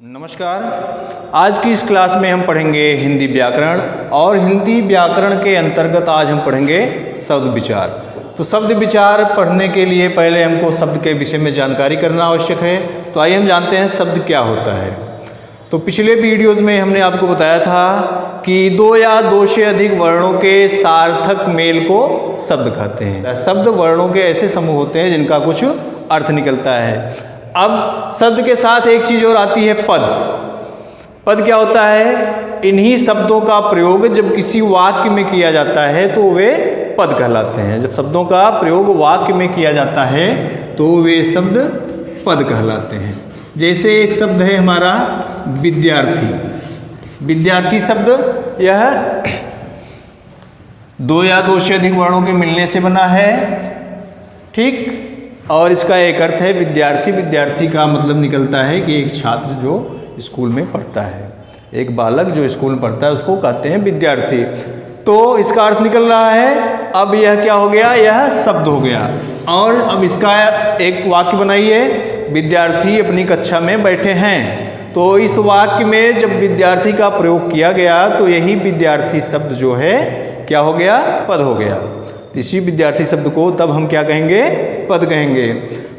नमस्कार। आज की इस क्लास में हम पढ़ेंगे हिंदी व्याकरण और हिंदी व्याकरण के अंतर्गत आज हम पढ़ेंगे शब्द विचार। तो शब्द विचार पढ़ने के लिए पहले हमको शब्द के विषय में जानकारी करना आवश्यक है। तो आइए हम जानते हैं शब्द क्या होता है। तो पिछले वीडियोज़ में हमने आपको बताया था कि दो या दो से अधिक वर्णों के सार्थक मेल को शब्द कहते हैं। शब्द वर्णों के ऐसे समूह होते हैं जिनका कुछ अर्थ निकलता है। अब शब्द के साथ एक चीज और आती है पद। पद क्या होता है? इन्हीं शब्दों का प्रयोग जब किसी वाक्य में किया जाता है तो वे पद कहलाते हैं। जब शब्दों का प्रयोग वाक्य में किया जाता है तो वे शब्द पद कहलाते हैं। जैसे एक शब्द है हमारा विद्यार्थी। विद्यार्थी शब्द यह दो या दो से अधिक वर्णों के मिलने से बना है, ठीक। और इसका एक अर्थ है विद्यार्थी। विद्यार्थी का मतलब निकलता है कि एक छात्र जो स्कूल में पढ़ता है, एक बालक जो स्कूल में पढ़ता है उसको कहते हैं विद्यार्थी। तो इसका अर्थ निकल रहा है। अब यह क्या हो गया? यह शब्द हो गया। और अब इसका एक वाक्य बनाइए, विद्यार्थी अपनी कक्षा में बैठे हैं। तो इस वाक्य में जब विद्यार्थी का प्रयोग किया गया तो यही विद्यार्थी शब्द जो है क्या हो गया? पद हो गया। इसी विद्यार्थी शब्द को तब हम क्या कहेंगे? पद कहेंगे।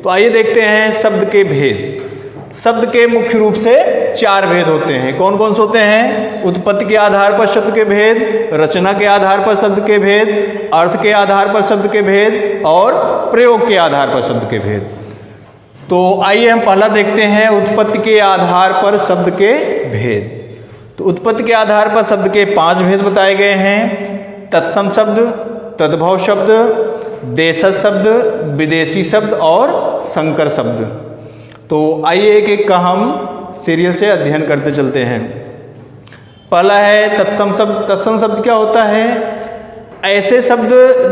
तो आइए देखते हैं शब्द के भेद। शब्द के मुख्य रूप से चार भेद होते हैं। कौन कौन से होते हैं? उत्पत्ति के आधार पर शब्द के भेद, रचना के आधार पर शब्द के भेद, अर्थ के आधार पर शब्द के भेद और प्रयोग के आधार पर शब्द के भेद। तो आइए हम पहला देखते हैं उत्पत्ति के आधार पर शब्द के भेद। तो उत्पत्ति के आधार पर शब्द के 5 भेद बताए गए हैं। तत्सम शब्द, तद्भव शब्द, देशज शब्द, विदेशी शब्द और संकर शब्द। तो आइए एक एक का हम सीरियल से अध्ययन करते चलते हैं। पहला है तत्सम शब्द। तत्सम शब्द क्या होता है? ऐसे शब्द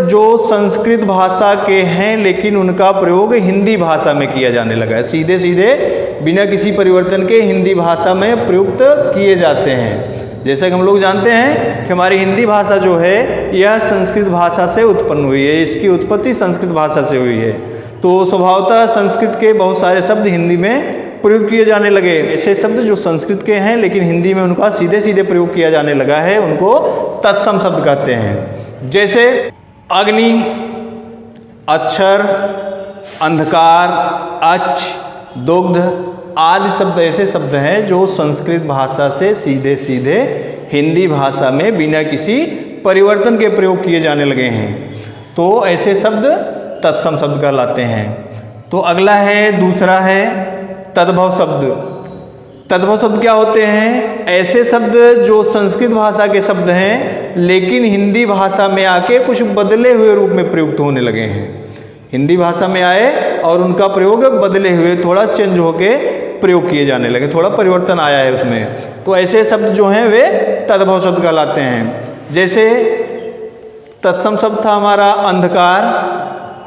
जो संस्कृत भाषा के हैं लेकिन उनका प्रयोग हिंदी भाषा में किया जाने लगा है। सीधे सीधे बिना किसी परिवर्तन के हिंदी भाषा में प्रयुक्त किए जाते हैं। जैसा कि हम लोग जानते हैं कि हमारी हिंदी भाषा जो है यह संस्कृत भाषा से उत्पन्न हुई है। इसकी उत्पत्ति संस्कृत भाषा से हुई है। तो स्वभावतः संस्कृत के बहुत सारे शब्द हिंदी में प्रयोग किए जाने लगे। ऐसे शब्द जो संस्कृत के हैं लेकिन हिंदी में उनका सीधे सीधे प्रयोग किया जाने लगा है, उनको तत्सम शब्द कहते हैं। जैसे अग्नि, अक्षर, अंधकार, अच्छ, दुग्ध आदि शब्द ऐसे शब्द हैं जो संस्कृत भाषा से सीधे सीधे हिंदी भाषा में बिना किसी परिवर्तन के प्रयोग किए जाने लगे हैं। तो ऐसे शब्द तत्सम शब्द कहलाते हैं। तो अगला है, दूसरा है तद्भव शब्द। तद्भव शब्द क्या होते हैं? ऐसे शब्द जो संस्कृत भाषा के शब्द हैं लेकिन हिंदी भाषा में आके कुछ बदले हुए रूप में प्रयुक्त होने लगे हैं। हिंदी भाषा में आए और उनका प्रयोग बदले हुए, थोड़ा चेंज होके प्रयोग किए जाने लगे, थोड़ा परिवर्तन आया है उसमें। तो ऐसे शब्द जो हैं वे तद्भव शब्द कहलाते हैं। जैसे तत्सम शब्द था हमारा अंधकार,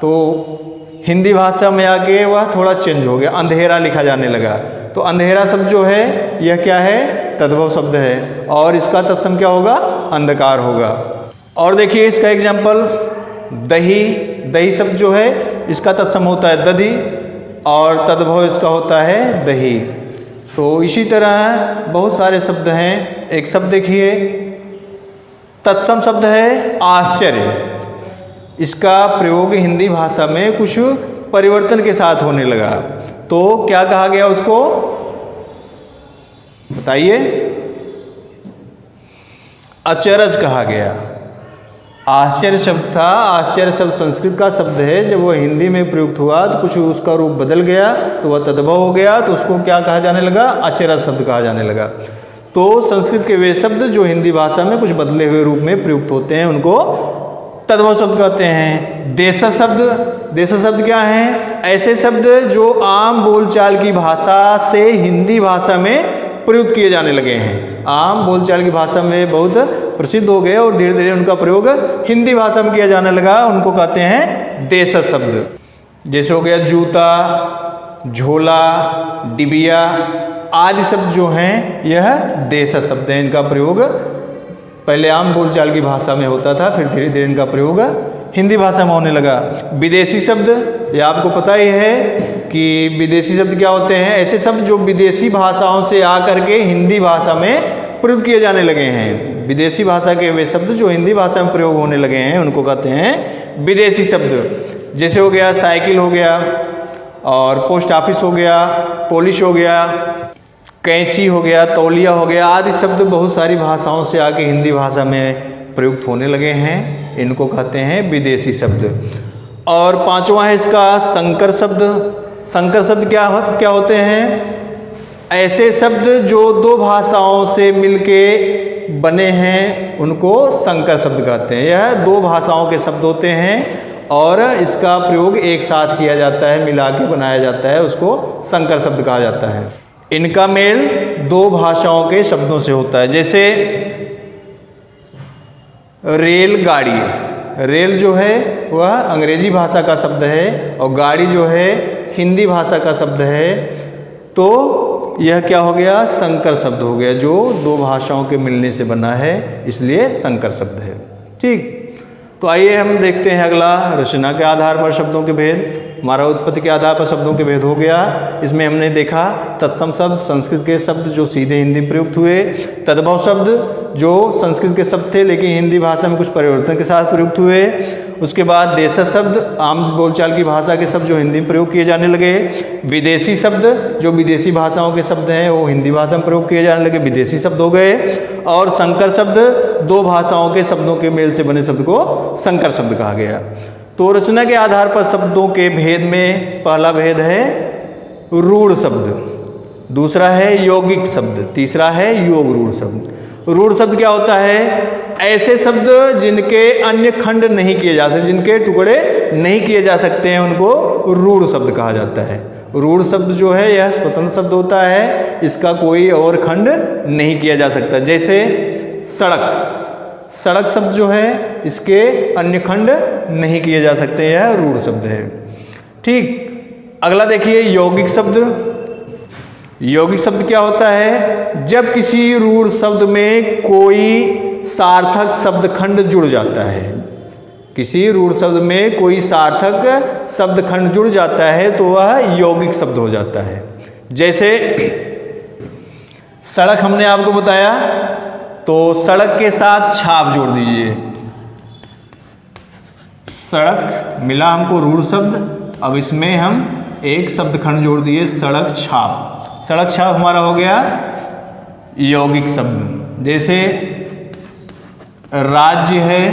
तो हिंदी भाषा में आके वह थोड़ा चेंज हो गया, अंधेरा लिखा जाने लगा। तो अंधेरा शब्द जो है यह क्या है? तद्भव शब्द है। और इसका तत्सम क्या होगा? अंधकार होगा। और देखिए इसका एग्जाम्पल दही। दही शब्द जो है इसका तत्सम होता है दधि और तद्भव इसका होता है दही। तो इसी तरह बहुत सारे शब्द हैं। एक शब्द देखिए, तत्सम शब्द है आश्चर्य। इसका प्रयोग हिंदी भाषा में कुछ परिवर्तन के साथ होने लगा। तो क्या कहा गया उसको? बताइए। अचरज कहा गया। आश्चर्य शब्द था। आश्चर्य शब्द संस्कृत का शब्द है। जब वह हिंदी में प्रयुक्त हुआ तो कुछ उसका रूप बदल गया, तो वह तद्भव हो गया। तो उसको क्या कहा जाने लगा? अचरज शब्द कहा जाने लगा। तो संस्कृत के वे शब्द जो हिंदी भाषा में कुछ बदले हुए रूप में प्रयुक्त होते हैं उनको तद्भव शब्द कहते हैं। देशज शब्द। देशज शब्द क्या हैं? ऐसे शब्द जो आम बोलचाल की भाषा से हिंदी भाषा में प्रयुक्त किए जाने लगे हैं। आम बोलचाल की भाषा में बहुत प्रसिद्ध हो गए और धीरे धीरे उनका प्रयोग हिंदी भाषा में किया जाने लगा, उनको कहते हैं देशज शब्द। जैसे हो गया जूता, झोला, डिबिया आदि शब्द जो हैं यह देशज शब्द हैं। इनका प्रयोग पहले आम बोलचाल की भाषा में होता था, फिर धीरे धीरे इनका प्रयोग हिंदी भाषा में होने लगा। विदेशी शब्द, ये आपको पता ही है कि विदेशी शब्द क्या होते हैं? ऐसे शब्द जो विदेशी भाषाओं से आकर के हिंदी भाषा में प्रयुक्त किए जाने लगे हैं। विदेशी भाषा के वे शब्द जो हिंदी भाषा में प्रयोग होने लगे हैं उनको कहते हैं विदेशी शब्द। जैसे हो गया साइकिल हो गया, और पोस्ट ऑफिस हो गया, पॉलिश हो गया, कैंची हो गया, तौलिया हो गया, आदि शब्द बहुत सारी भाषाओं से आके हिंदी भाषा में प्रयुक्त होने लगे हैं। इनको कहते हैं विदेशी शब्द। और पांचवा है इसका संकर शब्द। संकर शब्द क्या होते हैं? ऐसे शब्द जो दो भाषाओं से मिलके बने हैं उनको संकर शब्द कहते हैं। यह दो भाषाओं के शब्द होते हैं और इसका प्रयोग एक साथ किया जाता है, मिला के बनाया जाता है, उसको संकर शब्द कहा जाता है। इनका मेल दो भाषाओं के शब्दों से होता है। जैसे रेलगाड़ी, रेल जो है वह अंग्रेजी भाषा का शब्द है और गाड़ी जो है हिंदी भाषा का शब्द है। तो यह क्या हो गया? संकर शब्द हो गया, जो दो भाषाओं के मिलने से बना है, इसलिए संकर शब्द है। ठीक, तो आइए हम देखते हैं अगला, रचना के आधार पर शब्दों के भेद। हमारा उत्पत्ति के आधार पर शब्दों के भेद हो गया। इसमें हमने देखा तत्सम शब्द, संस्कृत के शब्द जो सीधे हिंदी में प्रयुक्त हुए, तद्भव शब्द जो संस्कृत के शब्द थे लेकिन हिंदी भाषा में कुछ परिवर्तन के साथ प्रयुक्त हुए। उसके बाद देशज शब्द, आम बोलचाल की भाषा के शब्द जो हिंदी में प्रयोग किए जाने लगे। विदेशी शब्द जो विदेशी भाषाओं के शब्द हैं वो हिंदी भाषा में प्रयोग किए जाने लगे, विदेशी शब्द हो गए। और संकर शब्द दो भाषाओं के शब्दों के मेल से बने शब्द को संकर शब्द कहा गया। तो रचना के आधार पर शब्दों के भेद में पहला भेद है रूढ़ शब्द, दूसरा है यौगिक शब्द, तीसरा है योग रूढ़ शब्द। रूढ़ शब्द क्या होता है? ऐसे शब्द जिनके अन्य खंड नहीं किए जा सकते, जिनके टुकड़े नहीं किए जा सकते हैं, उनको रूढ़ शब्द कहा जाता है। रूढ़ शब्द जो है यह स्वतंत्र शब्द होता है, इसका कोई और खंड नहीं किया जा सकता। जैसे सड़क, सड़क शब्द जो है इसके अन्य खंड नहीं किए जा सकते, यह रूढ़ शब्द है। ठीक, अगला देखिए यौगिक शब्द। यौगिक शब्द क्या होता है? जब किसी रूढ़ शब्द में कोई सार्थक शब्द खंड जुड़ जाता है, किसी रूढ़ शब्द में कोई सार्थक शब्द खंड जुड़ जाता है तो वह यौगिक शब्द हो जाता है। जैसे सड़क हमने आपको बताया, तो सड़क के साथ छाप जोड़ दीजिए। सड़क मिला हमको रूढ़ शब्द, अब इसमें हम एक शब्द खंड जोड़ दिए सड़क छाप। सड़क छाप हमारा हो गया यौगिक शब्द। जैसे राज्य है,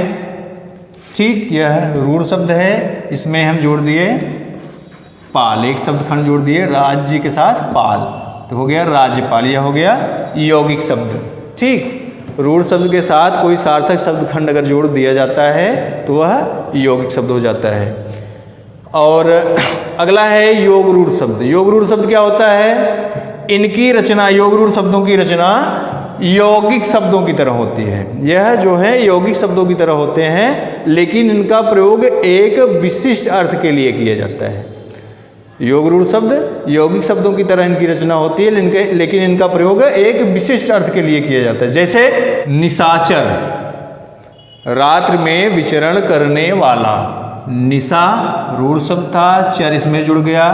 ठीक, यह रूढ़ शब्द है, इसमें हम जोड़ दिए पाल, एक शब्द खंड जोड़ दिए राज्य के साथ पाल, तो हो गया राज्यपाल, यह हो गया यौगिक शब्द। ठीक, रूढ़ शब्द के साथ कोई सार्थक शब्द खंड अगर जोड़ दिया जाता है तो वह यौगिक शब्द हो जाता है। और अगला है योग रूढ़ शब्द। योग रूढ़ शब्द क्या होता है? इनकी रचना, योग रूढ़ शब्दों की रचना यौगिक शब्दों की तरह होती है। यह जो है यौगिक शब्दों की तरह होते हैं, लेकिन इनका प्रयोग एक विशिष्ट अर्थ के लिए किया जाता है। योग रूढ़ शब्द यौगिक शब्दों की तरह इनकी रचना होती है, लेकिन इनका प्रयोग एक विशिष्ट अर्थ के लिए किया जाता है। जैसे निशाचर, रात्रि में विचरण करने वाला। निशा रूढ़ शब्द था, चर इसमें जुड़ गया,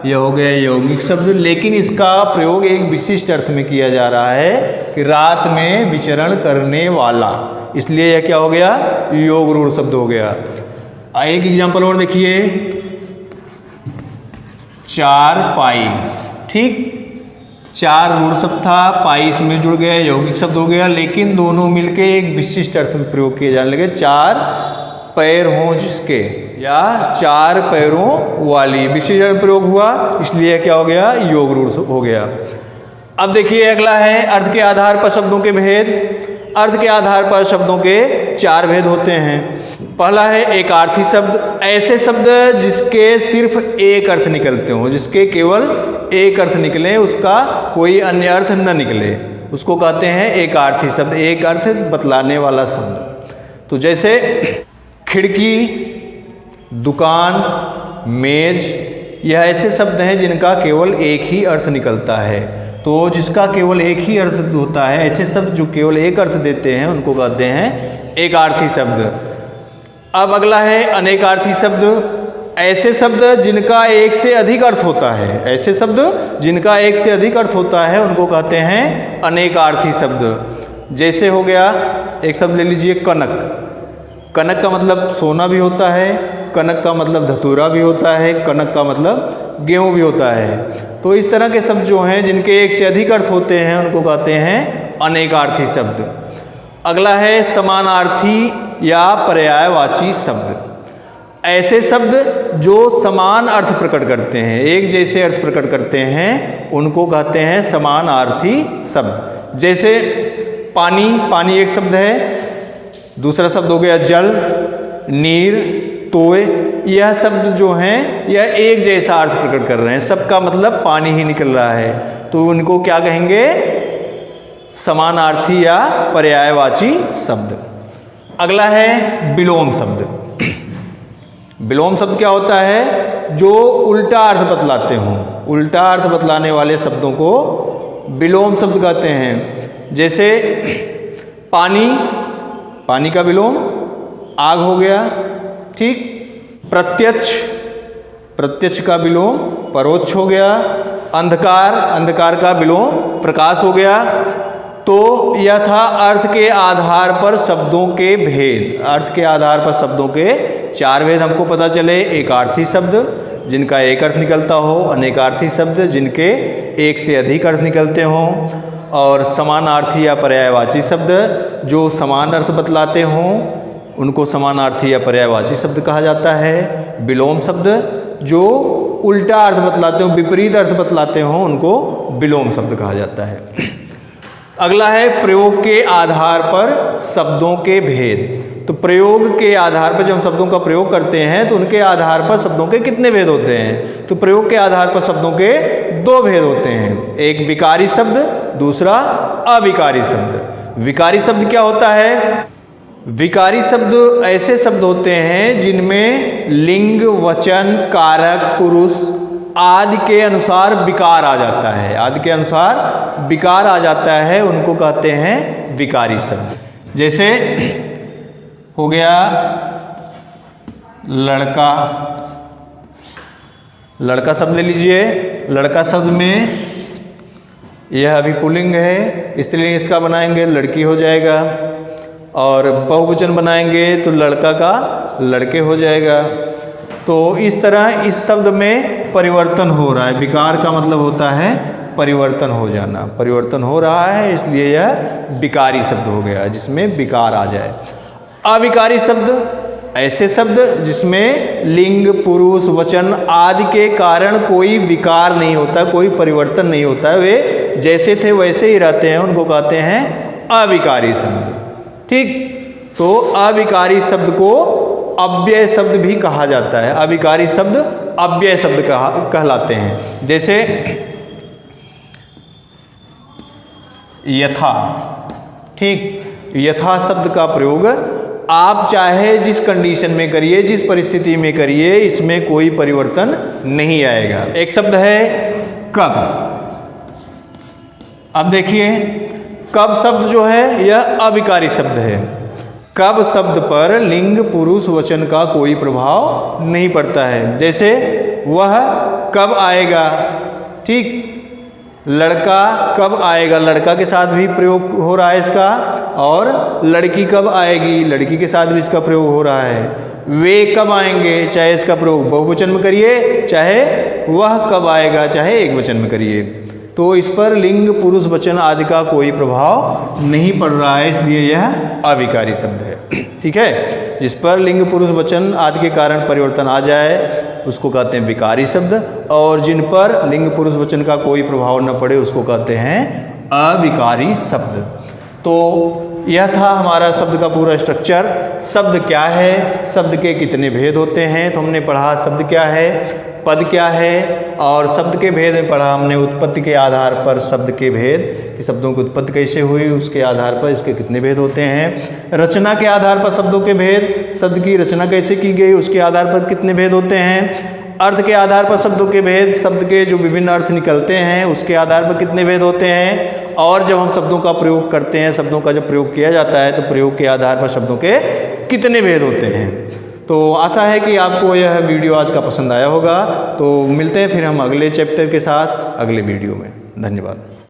यह हो गया यौगिक शब्द, लेकिन इसका प्रयोग एक विशिष्ट अर्थ में किया जा रहा है कि रात में विचरण करने वाला, इसलिए यह क्या हो गया? योग रूढ़ शब्द हो गया। एक एग्जाम्पल और देखिए, चार पाई। ठीक, चार रूढ़ शब्द था, पाई इसमें जुड़ गया, यौगिक शब्द हो गया, लेकिन दोनों मिलके एक विशिष्ट अर्थ में प्रयोग किए जाने लगे। चार पैर हों जिसके, या चार पैरों वाली, विशिष्ट अर्थ में प्रयोग हुआ, इसलिए क्या हो गया? योग रूढ़ हो गया। अब देखिए अगला है अर्थ के आधार पर शब्दों के भेद। अर्थ के आधार पर शब्दों के चार भेद होते हैं। पहला है एकार्थी शब्द, ऐसे शब्द जिसके सिर्फ एक अर्थ निकलते हो, जिसके केवल एक अर्थ निकले, उसका कोई अन्य अर्थ न निकले, उसको कहते हैं एकार्थी शब्द, एक अर्थ बतलाने वाला शब्द। तो जैसे खिड़की, दुकान, मेज, यह ऐसे शब्द हैं जिनका केवल एक ही अर्थ निकलता है। तो जिसका केवल एक ही अर्थ होता है, ऐसे शब्द जो केवल एक अर्थ देते हैं उनको कहते हैं एकार्थी शब्द। अब अगला है अनेकार्थी शब्द, ऐसे शब्द जिनका एक से अधिक अर्थ होता है, ऐसे शब्द जिनका एक से अधिक अर्थ होता है उनको कहते हैं अनेकार्थी शब्द। जैसे हो गया, एक शब्द ले लीजिए कनक। कनक का मतलब सोना भी होता है, कनक का मतलब धतूरा भी होता है, कनक का मतलब गेहूँ भी होता है। तो इस तरह के शब्द जो हैं जिनके एक से अधिक अर्थ होते हैं उनको कहते हैं अनेकार्थी शब्द। अगला है समानार्थी या पर्यायवाची शब्द। ऐसे शब्द जो समान अर्थ प्रकट करते हैं, एक जैसे अर्थ प्रकट करते हैं, उनको कहते हैं समानार्थी शब्द। जैसे पानी, पानी एक शब्द है। दूसरा शब्द हो गया जल, नीर, तोय। यह शब्द जो हैं यह एक जैसा अर्थ प्रकट कर रहे हैं, सबका मतलब पानी ही निकल रहा है, तो उनको क्या कहेंगे? समानार्थी या पर्यायवाची शब्द। अगला है विलोम शब्द। विलोम शब्द क्या होता है? जो उल्टा अर्थ बतलाते हों, उल्टा अर्थ बतलाने वाले शब्दों को विलोम शब्द कहते हैं। जैसे पानी, पानी का विलोम आग हो गया, ठीक। प्रत्यक्ष, प्रत्यक्ष का विलोम परोक्ष हो गया। अंधकार, अंधकार का विलोम प्रकाश हो गया। तो यह था अर्थ के आधार पर शब्दों के भेद। अर्थ के आधार पर शब्दों के चार भेद हमको पता चले। एकार्थी शब्द जिनका एक अर्थ निकलता हो, अनेकार्थी शब्द जिनके एक से अधिक अर्थ निकलते हों, और समानार्थी या पर्यायवाची शब्द जो समान अर्थ बतलाते हों उनको समानार्थी या पर्यायवाची शब्द कहा जाता है। विलोम शब्द जो उल्टा अर्थ बतलाते हों, विपरीत अर्थ बतलाते हों, उनको विलोम शब्द कहा जाता है। अगला है प्रयोग के आधार पर शब्दों के भेद। तो प्रयोग के आधार पर जब हम शब्दों का प्रयोग करते हैं तो उनके आधार पर शब्दों के कितने भेद होते हैं? तो प्रयोग के आधार पर शब्दों के दो भेद होते हैं, एक विकारी शब्द, दूसरा अविकारी शब्द। विकारी शब्द क्या होता है? विकारी शब्द ऐसे शब्द होते हैं जिनमें लिंग, वचन, कारक, पुरुष आदि के अनुसार विकार आ जाता है, आदि के अनुसार विकार आ जाता है, उनको कहते हैं विकारी शब्द। जैसे हो गया लड़का, लड़का शब्द ले लीजिए। लड़का शब्द में यह अभी पुल्लिंग है, स्त्रीलिंग इसका बनाएंगे लड़की हो जाएगा, और बहुवचन बनाएंगे तो लड़का का लड़के हो जाएगा। तो इस तरह इस शब्द में परिवर्तन हो रहा है। विकार का मतलब होता है परिवर्तन हो जाना, परिवर्तन हो रहा है, इसलिए यह विकारी शब्द हो गया जिसमें विकार आ जाए। अविकारी शब्द ऐसे शब्द जिसमें लिंग, पुरुष, वचन आदि के कारण कोई विकार नहीं होता, कोई परिवर्तन नहीं होता है, वे जैसे थे वैसे ही रहते हैं, उनको कहते हैं अविकारी शब्द। ठीक, तो अविकारी शब्द को अव्यय शब्द भी कहा जाता है। अविकारी शब्द अव्यय शब्द कहलाते हैं। जैसे यथा, ठीक, यथा शब्द का प्रयोग आप चाहे जिस कंडीशन में करिए, जिस परिस्थिति में करिए, इसमें कोई परिवर्तन नहीं आएगा। एक शब्द है कब। अब देखिए कब शब्द जो है यह अविकारी शब्द है। कब शब्द पर लिंग, पुरुष, वचन का कोई प्रभाव नहीं पड़ता है। जैसे वह कब आएगा, ठीक, लड़का कब आएगा, लड़का के साथ भी प्रयोग हो रहा है इसका, और लड़की कब आएगी, लड़की के साथ भी इसका प्रयोग हो रहा है। वे कब आएंगे, चाहे इसका प्रयोग बहुवचन में करिए, चाहे वह कब आएगा, चाहे एक वचन में करिए, तो इस पर लिंग, पुरुष, वचन आदि का कोई प्रभाव नहीं पड़ रहा है, इसलिए यह अविकारी शब्द है। ठीक है, जिस पर लिंग, पुरुष, वचन आदि के कारण परिवर्तन आ जाए उसको कहते हैं विकारी शब्द, और जिन पर लिंग, पुरुष, वचन का कोई प्रभाव न पड़े उसको कहते हैं अविकारी शब्द। तो यह था हमारा शब्द का पूरा स्ट्रक्चर। शब्द क्या है, शब्द के कितने भेद होते हैं, तो हमने पढ़ा शब्द क्या है, पद क्या है, और शब्द के भेद में पढ़ा हमने उत्पत्ति के आधार पर शब्द के भेद, कि शब्दों की उत्पत्ति कैसे हुई, उसके आधार पर इसके कितने भेद होते हैं। रचना के आधार पर शब्दों के भेद, शब्द की रचना कैसे की गई उसके आधार पर कितने भेद होते हैं। अर्थ के आधार पर शब्दों के भेद, शब्द के जो विभिन्न अर्थ निकलते हैं उसके आधार पर कितने भेद होते हैं, और जब हम शब्दों का प्रयोग करते हैं, शब्दों का जब प्रयोग किया जाता है तो प्रयोग के आधार पर शब्दों के कितने भेद होते हैं। तो आशा है कि आपको यह वीडियो आज का पसंद आया होगा। तो मिलते हैं फिर हम अगले चैप्टर के साथ अगले वीडियो में। धन्यवाद।